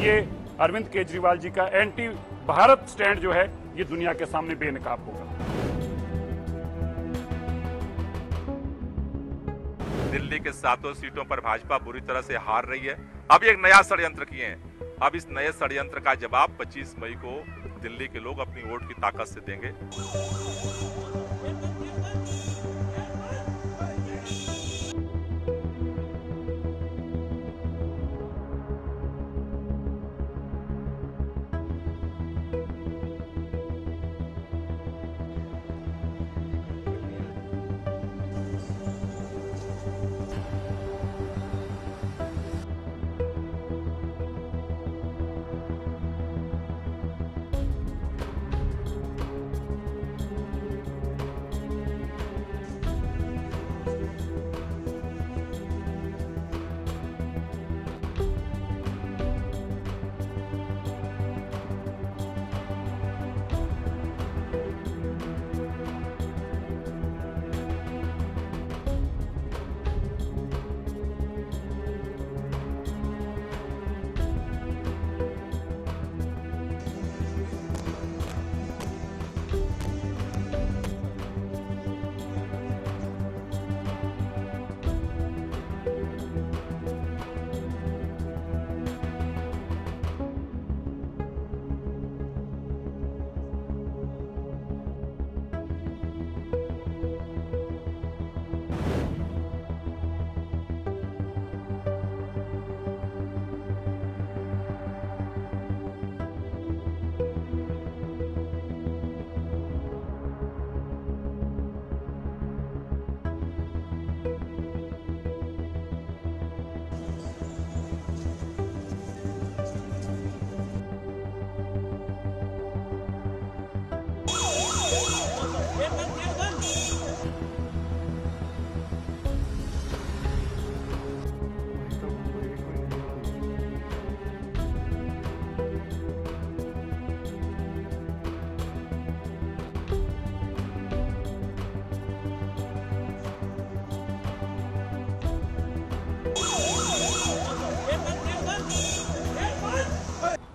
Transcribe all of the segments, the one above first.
ये अरविंद केजरीवाल जी का anti Bharat stand जो है ये दुनिया के सामने बेनकाब होगा। दिल्ली के 7 सीटों पर भाजपा बुरी तरह से हार रही है। अब एक नया षड्यंत्र किए हैं। अब इस नए षड्यंत्र का जवाब 25 मई को दिल्ली के लोग अपनी वोट की ताकत से देंगे।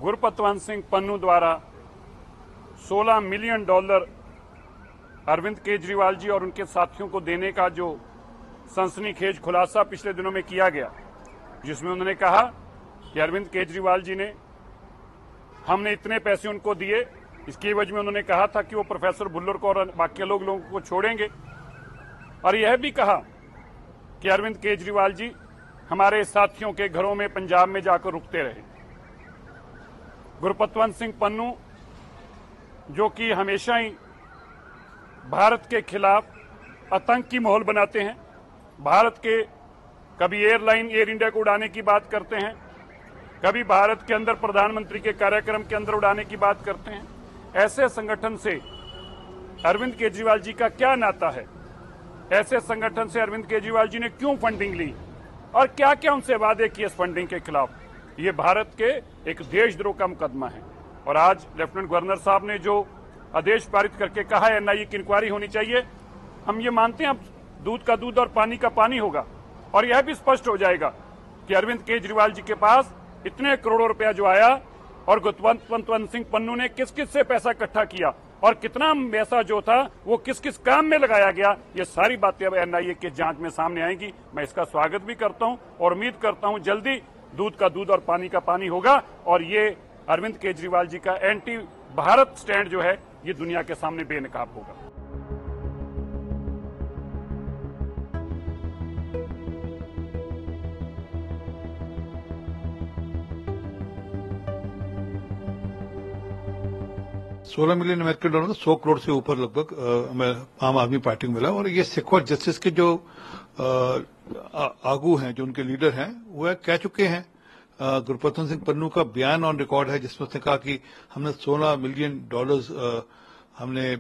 गुरपतवंत सिंह पन्नू द्वारा $16 मिलियन अरविंद केजरीवाल जी और उनके साथियों को देने का जो सनसनीखेज खुलासा पिछले दिनों में किया गया, जिसमें उन्होंने कहा कि अरविंद केजरीवाल जी ने हमने इतने पैसे उनको दिए, इसकी एवज में उन्होंने कहा था कि वो प्रोफेसर भुल्लर को और बाकी लोगों को छोड़ेंगे, और यह भी कहा कि अरविंद केजरीवाल जी हमारे साथियों के घरों में पंजाब में जाकर रुकते रहे। गुरपतवंत सिंह पन्नू जो कि हमेशा ही भारत के खिलाफ आतंक की माहौल बनाते हैं, भारत के कभी एयरलाइन एयर इंडिया को उड़ाने की बात करते हैं, कभी भारत के अंदर प्रधानमंत्री के कार्यक्रम के अंदर उड़ाने की बात करते हैं। ऐसे संगठन से अरविंद केजरीवाल जी का क्या नाता है? ऐसे संगठन से अरविंद केजरीवाल जी ने क्यों फंडिंग ली और क्या क्या उनसे वादे किए इस फंडिंग के खिलाफ? ये भारत के एक देशद्रोह का मुकदमा है। और आज लेफ्टिनेंट गवर्नर साहब ने जो आदेश पारित करके कहा है एनआईए की इंक्वायरी होनी चाहिए, हम ये मानते हैं अब दूध का दूध और पानी का पानी होगा, और यह भी स्पष्ट हो जाएगा कि अरविंद केजरीवाल जी के पास इतने करोड़ों रुपया जो आया और गुरपतवंत सिंह पन्नू ने किस किस से पैसा इकट्ठा किया और कितना पैसा जो था वो किस किस काम में लगाया गया, ये सारी बातें अब एनआईए के जांच में सामने आएंगी। मैं इसका स्वागत भी करता हूं और उम्मीद करता हूं जल्दी दूध का दूध और पानी का पानी होगा और ये अरविंद केजरीवाल जी का एंटी भारत स्टैंड जो है ये दुनिया के सामने बेनकाब होगा। $16 मिलियन अमेरिकन डॉलर, 100 करोड़ से ऊपर लगभग आम आदमी पार्टी को मिला। और ये सिख और जस्टिस के जो आगू हैं, जो उनके लीडर हैं, वह कह चुके हैं। गुरपतवंत सिंह पन्नू का बयान ऑन रिकॉर्ड है जिसमें उसने कहा कि हमने $16 मिलियन हमने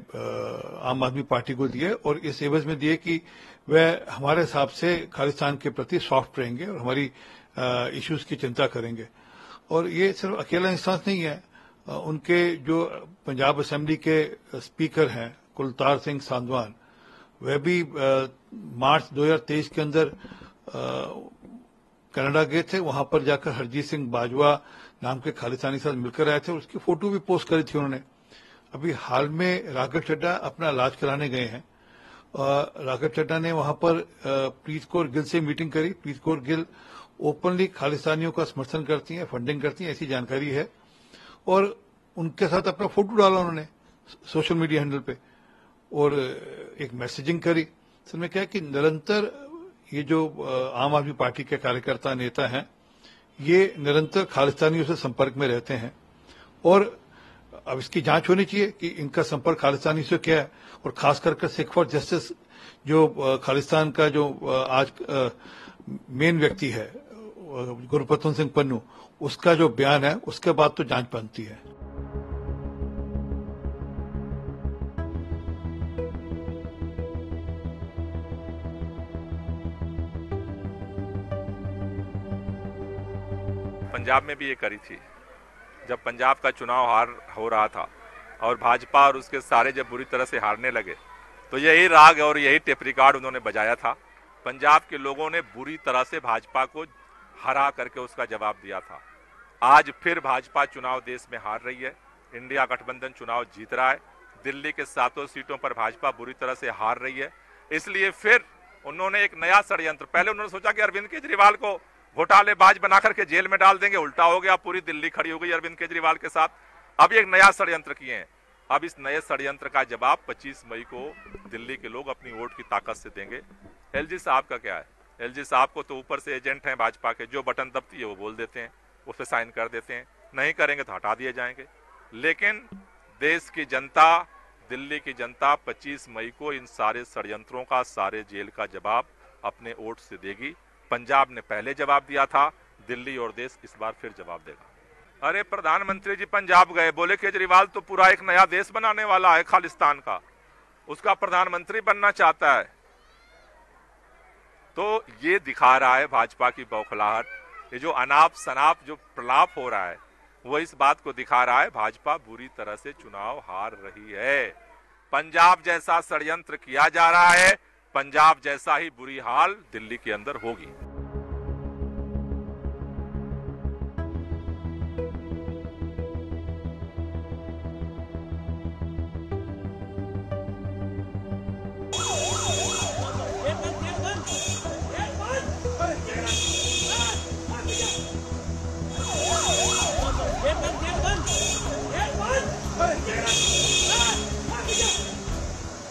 आम आदमी पार्टी को दिए और इस एवज में दिए कि वह हमारे हिसाब से खालिस्तान के प्रति सॉफ्ट रहेंगे और हमारी इश्यूज की चिंता करेंगे। और ये सिर्फ अकेला इंस्टांस नहीं है, उनके जो पंजाब असेंबली के स्पीकर हैं कुलतार सिंह सांधवान, वह भी मार्च 2023 के अंदर कनाडा गए थे। वहां पर जाकर हरजीत सिंह बाजवा नाम के खालिस्तानी के साथ मिलकर आए थे और उसकी फोटो भी पोस्ट करी थी उन्होंने। अभी हाल में राघव चड्ढा अपना इलाज कराने गए हैं। राघव चड्ढा ने वहां पर प्रीत कौर गिल से मीटिंग करी। प्रीत कौर गिल ओपनली खालिस्तानियों का समर्थन करती हैं, फंडिंग करती हैं, ऐसी जानकारी है। और उनके साथ अपना फोटो डाला उन्होंने सोशल मीडिया हैंडल पे और एक मैसेजिंग करी। सर मैं क्या कि निरंतर ये जो आम आदमी पार्टी के कार्यकर्ता नेता हैं ये निरंतर खालिस्तानियों से संपर्क में रहते हैं और अब इसकी जांच होनी चाहिए कि इनका संपर्क खालिस्तानी से क्या है। और खास करके सिख फॉर जस्टिस जो खालिस्तान का जो आज मेन व्यक्ति है गुरपतन सिंह पन्नू, उसका जो बयान है उसके बाद तो जांच बनती है। पंजाब में भी ये करी थी जब पंजाब का चुनाव हार हो रहा था और भाजपा और उसके सारे जब बुरी तरह से हारने लगे तो यही राग और यही टेप रिकॉर्ड उन्होंने बजाया था। पंजाब के लोगों ने बुरी तरह से भाजपा को हरा करके उसका जवाब दिया था। आज फिर भाजपा चुनाव देश में हार रही है, इंडिया गठबंधन चुनाव जीत रहा है, दिल्ली के 7 सीटों पर भाजपा बुरी तरह से हार रही है। इसलिए फिर उन्होंने एक नया षड्यंत्र, पहले उन्होंने सोचा कि अरविंद केजरीवाल को घोटालेबाज बना करके जेल में डाल देंगे, उल्टा हो गया, पूरी दिल्ली खड़ी हो गई अरविंद केजरीवाल के साथ। अब एक नया षड्यंत्र किए हैं। अब इस नए षड्यंत्र का जवाब 25 मई को दिल्ली के लोग अपनी वोट की ताकत से देंगे। एलजी साहब का क्या है, एलजी साहब को तो ऊपर से एजेंट हैं भाजपा के, जो बटन दबती है वो बोल देते हैं, उस पर साइन कर देते हैं, नहीं करेंगे तो हटा दिए जाएंगे। लेकिन देश की जनता, दिल्ली की जनता 25 मई को इन सारे षड्यंत्रों का, सारे जेल का जवाब अपने वोट से देगी। पंजाब ने पहले जवाब दिया था, दिल्ली और देश इस बार फिर जवाब देगा। अरे प्रधानमंत्री जी पंजाब गए, बोले केजरीवाल तो पूरा एक नया देश बनाने वाला है खालिस्तान का, उसका प्रधानमंत्री बनना चाहता है। तो ये दिखा रहा है भाजपा की बौखलाहट, ये जो अनाप शनाप जो प्रलाप हो रहा है वो इस बात को दिखा रहा है भाजपा बुरी तरह से चुनाव हार रही है। पंजाब जैसा षड्यंत्र किया जा रहा है, पंजाब जैसा ही बुरी हाल दिल्ली के अंदर होगी।